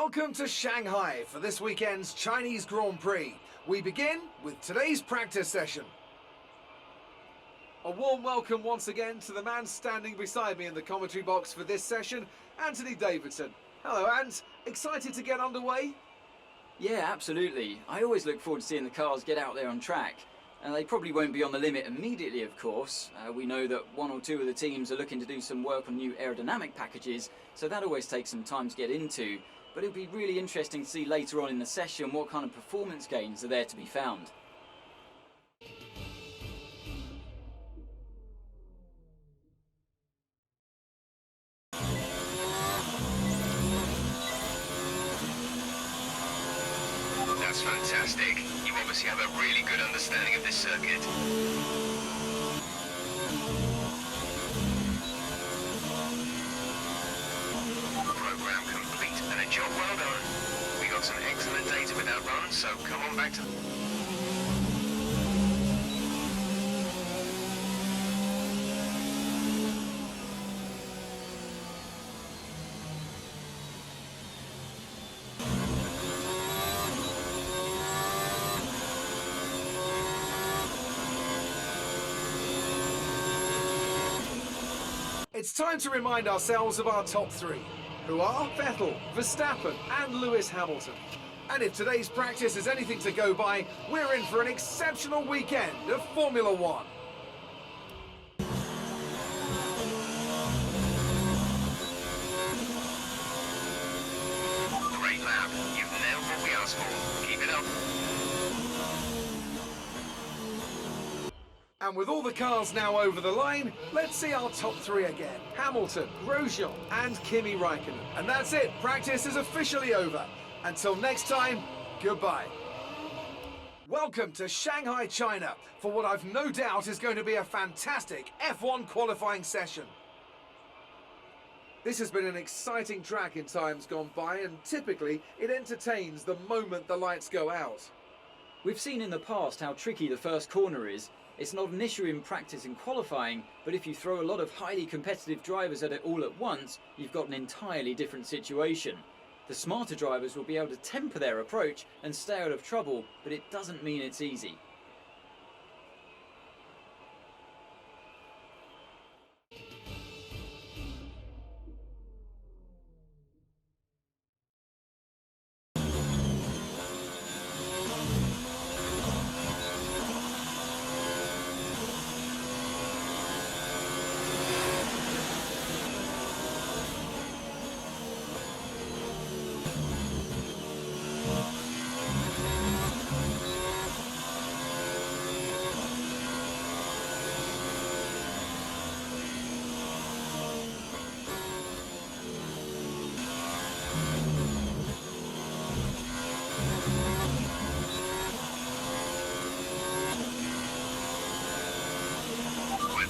Welcome to Shanghai for this weekend's Chinese Grand Prix. We begin with today's practice session. A warm welcome once again to the man standing beside me in the commentary box for this session, Anthony Davidson. Hello, Ant. Excited to get underway? Yeah, absolutely. I always look forward to seeing the cars get out there on track. They probably won't be on the limit immediately, of course. We know that one or two of the teams are looking to do some work on new aerodynamic packages, so that always takes some time to get into. But it'll be really interesting to see later on in the session what kind of performance gains are there to be found. That's fantastic. You obviously have a really good understanding of this circuit. Program complete and a job well done. We got some excellent data with that run, so come on back to... It's time to remind ourselves of our top three, who are Vettel, Verstappen and Lewis Hamilton. And if today's practice is anything to go by, we're in for an exceptional weekend of Formula One. Great lap. You've nailed what we asked for. Keep it up. And with all the cars now over the line, let's see our top three again. Hamilton, Grosjean and Kimi Räikkönen. And that's it, practice is officially over. Until next time, goodbye. Welcome to Shanghai, China, for what I've no doubt is going to be a fantastic F1 qualifying session. This has been an exciting track in times gone by, and typically it entertains the moment the lights go out. We've seen in the past how tricky the first corner is. It's not an issue in practice and qualifying, but if you throw a lot of highly competitive drivers at it all at once, you've got an entirely different situation. The smarter drivers will be able to temper their approach and stay out of trouble, but it doesn't mean it's easy.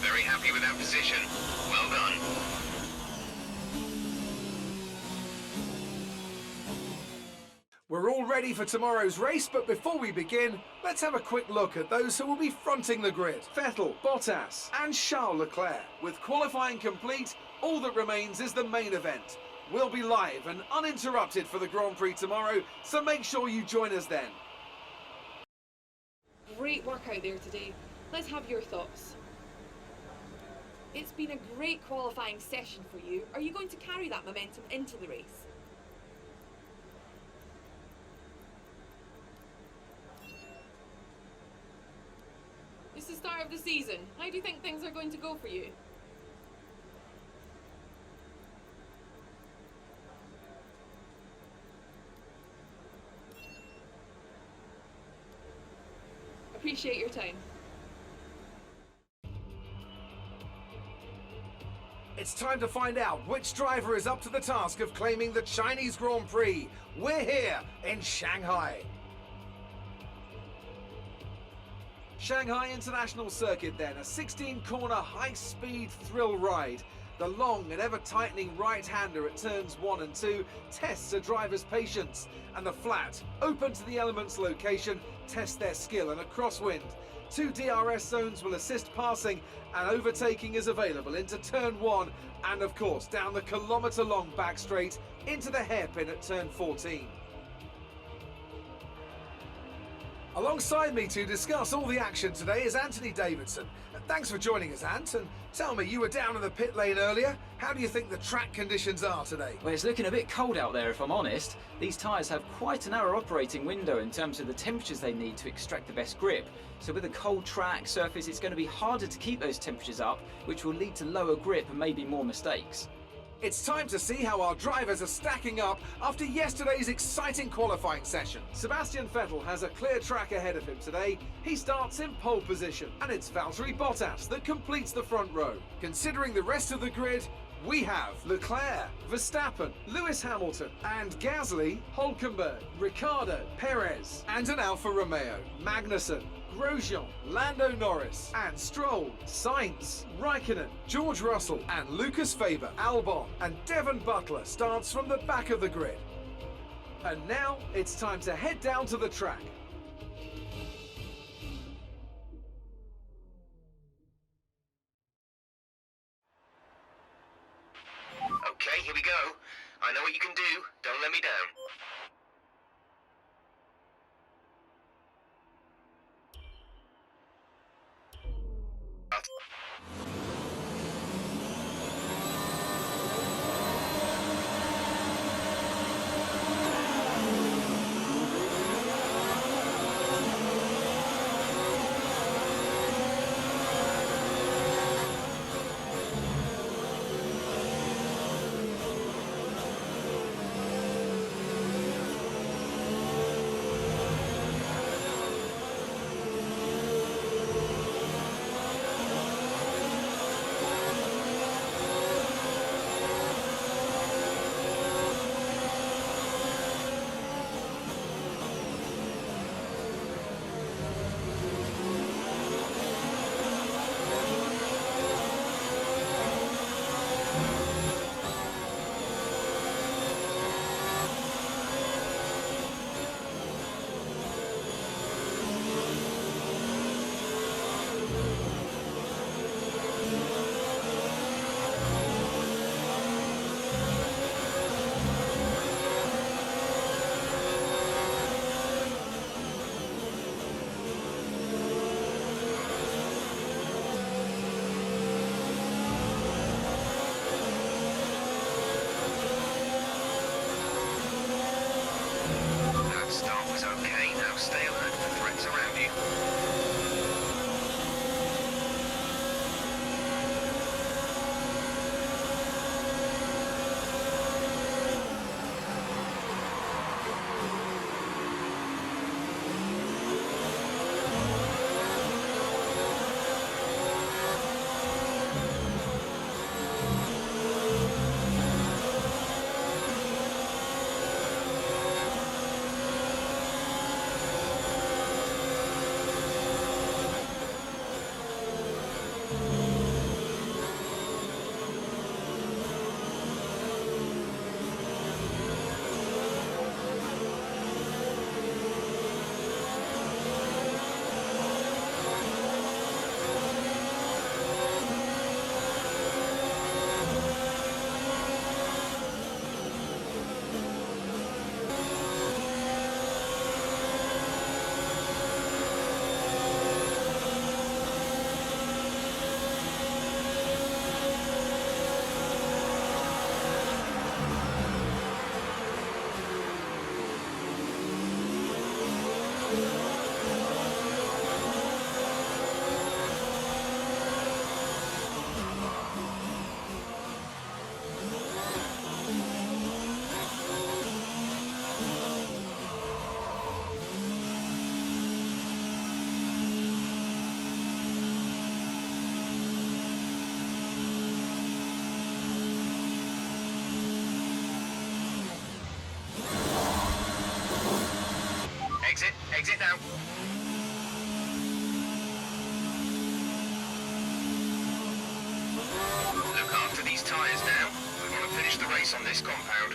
Very happy with that position. Well done. We're all ready for tomorrow's race, but before we begin, let's have a quick look at those who will be fronting the grid. Vettel, Bottas and Charles Leclerc. With qualifying complete, all that remains is the main event. We'll be live and uninterrupted for the Grand Prix tomorrow, so make sure you join us then. Great work out there today. Let's have your thoughts. It's been a great qualifying session for you. Are you going to carry that momentum into the race? It's the start of the season. How do you think things are going to go for you? Appreciate your time. It's time to find out which driver is up to the task of claiming the Chinese Grand Prix. We're here in Shanghai. Shanghai International Circuit then, a 16-corner high-speed thrill ride. The long and ever-tightening right-hander at turns 1 and 2 tests a driver's patience, and the flat, open to the elements location, tests their skill in a crosswind. 2 DRS zones will assist passing, and overtaking is available into turn 1 and of course down the kilometre-long back straight into the hairpin at turn 14. Alongside me to discuss all the action today is Anthony Davidson. Thanks for joining us, Ant. And tell me, you were down in the pit lane earlier. How do you think the track conditions are today? Well, it's looking a bit cold out there, if I'm honest. These tyres have quite a narrow operating window in terms of the temperatures they need to extract the best grip. So with a cold track surface, it's going to be harder to keep those temperatures up, which will lead to lower grip and maybe more mistakes. It's time to see how our drivers are stacking up after yesterday's exciting qualifying session. Sebastian Vettel has a clear track ahead of him today. He starts in pole position, and it's Valtteri Bottas that completes the front row. Considering the rest of the grid, we have Leclerc, Verstappen, Lewis Hamilton, and Gasly, Hülkenberg, Ricciardo, Perez, and an Alfa Romeo, Magnussen, Grosjean, Lando Norris, and Stroll, Sainz, Raikkonen, George Russell, and Lucas Faber, Albon, and Devon Butler starts from the back of the grid. And now it's time to head down to the track. Okay, here we go. I know what you can do. Don't let me down. Start was okay, now stay alert for threats around you. Exit now. Look after these tyres now. We want to finish the race on this compound.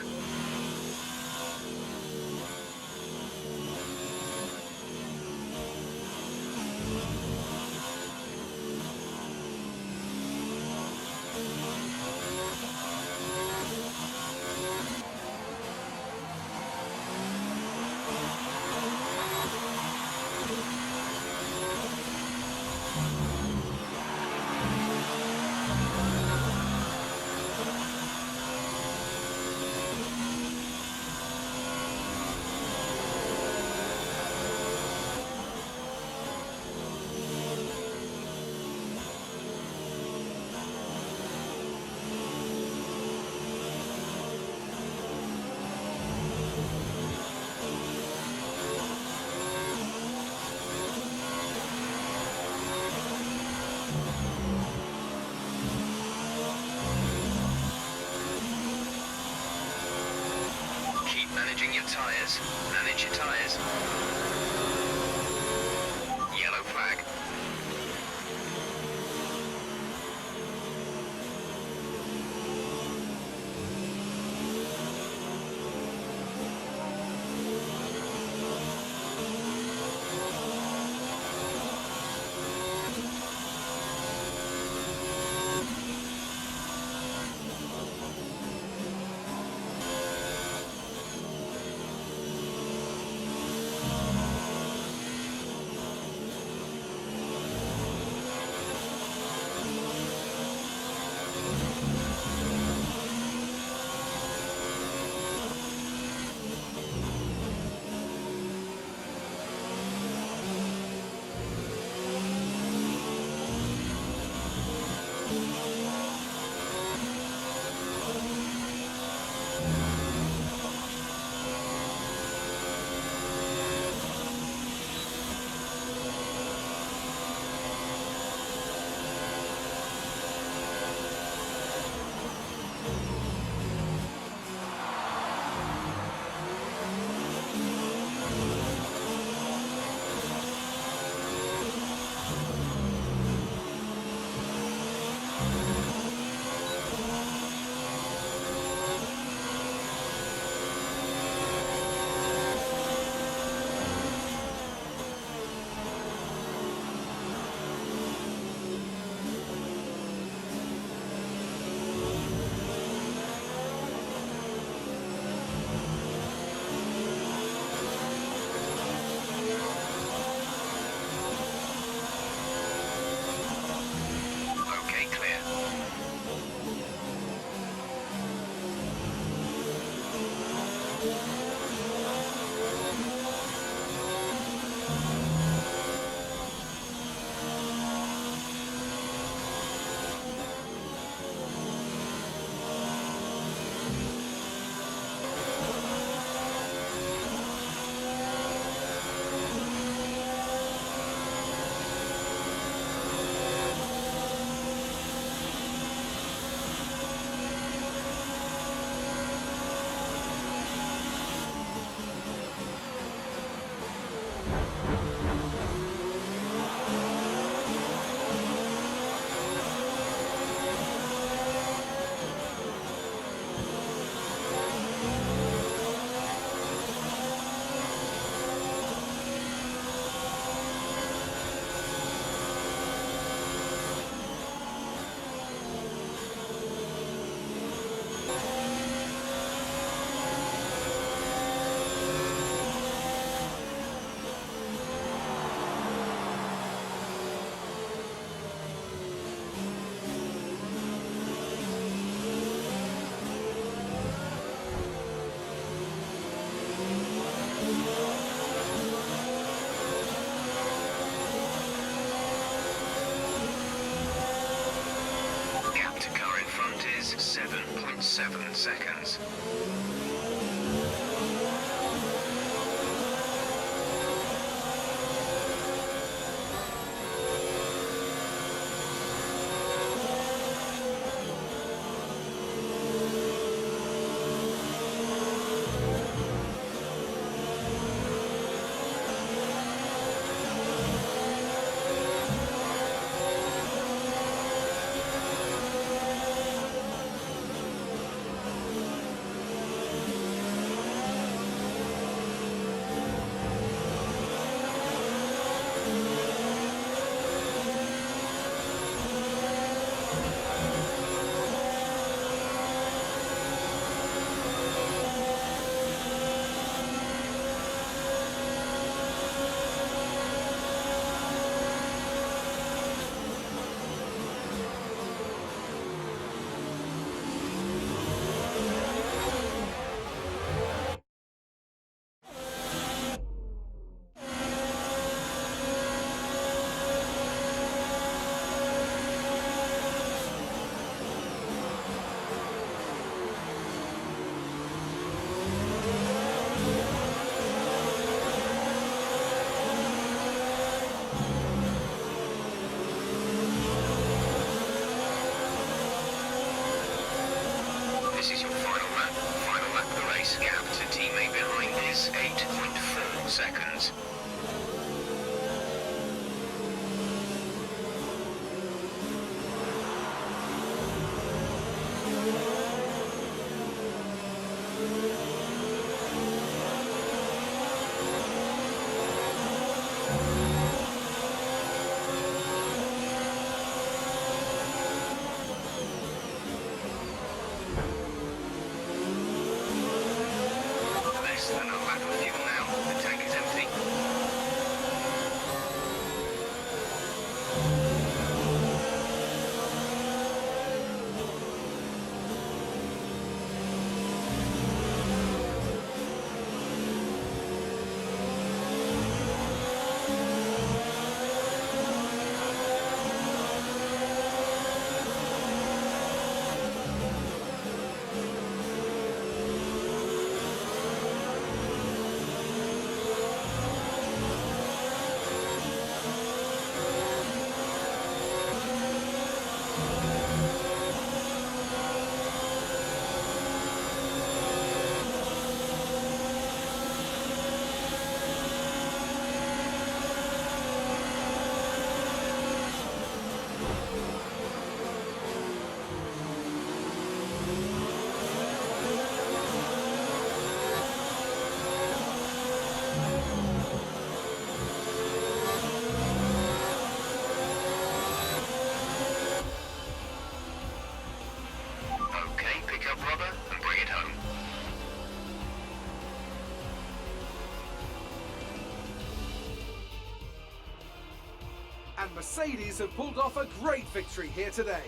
your tyres. Manage your tyres. Yellow flag. Okay, clear. Gap to car in front is 7.7 seconds. and Mercedes have pulled off a great victory here today.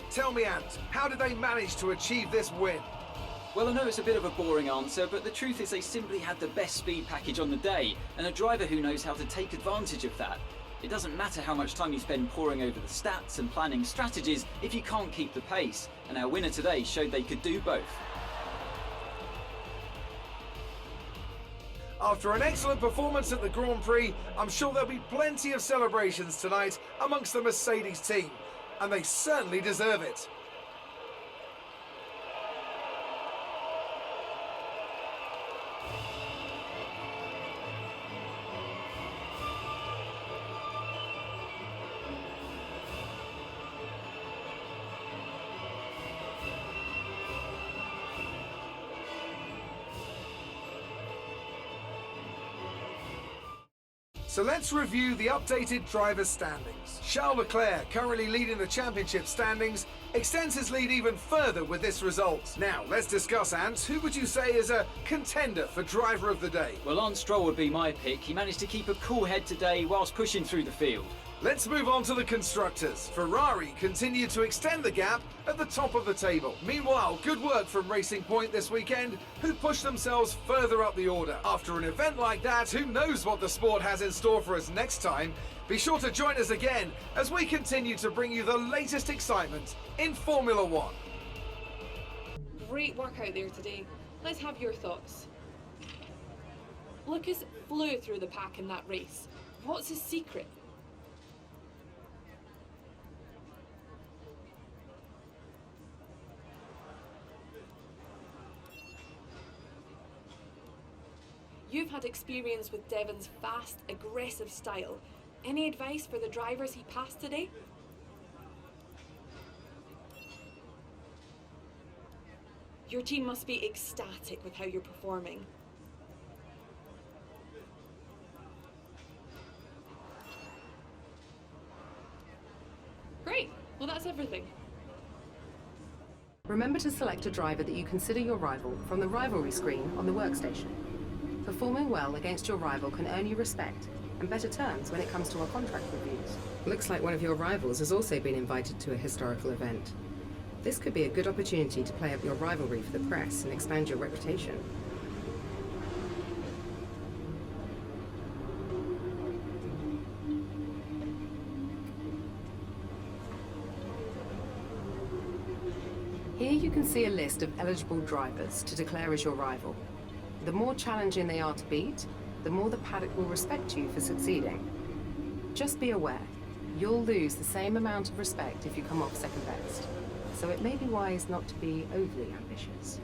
Tell me, Ant, how did they manage to achieve this win? Well, I know it's a bit of a boring answer, but the truth is they simply had the best speed package on the day, and a driver who knows how to take advantage of that. It doesn't matter how much time you spend poring over the stats and planning strategies if you can't keep the pace, and our winner today showed they could do both. After an excellent performance at the Grand Prix, I'm sure there'll be plenty of celebrations tonight amongst the Mercedes team, and they certainly deserve it. So let's review the updated drivers' standings. Charles Leclerc, currently leading the championship standings, extends his lead even further with this result. Now, let's discuss, Ant. Who would you say is a contender for driver of the day? Well, Lance Stroll would be my pick. He managed to keep a cool head today whilst pushing through the field. Let's move on to the constructors. Ferrari continued to extend the gap at the top of the table. Meanwhile, good work from Racing Point this weekend, who pushed themselves further up the order. After an event like that, who knows what the sport has in store for us next time? Be sure to join us again as we continue to bring you the latest excitement in Formula One. Great work out there today. Let's have your thoughts. Lucas flew through the pack in that race. What's his secret? You've had experience with Devon's fast, aggressive style. Any advice for the drivers he passed today? Your team must be ecstatic with how you're performing. Great, well that's everything. Remember to select a driver that you consider your rival from the rivalry screen on the workstation. Performing well against your rival can earn you respect and better terms when it comes to our contract reviews. Looks like one of your rivals has also been invited to a historical event. This could be a good opportunity to play up your rivalry for the press and expand your reputation. Here you can see a list of eligible drivers to declare as your rival. The more challenging they are to beat, the more the paddock will respect you for succeeding. Just be aware, you'll lose the same amount of respect if you come off second best, so it may be wise not to be overly ambitious.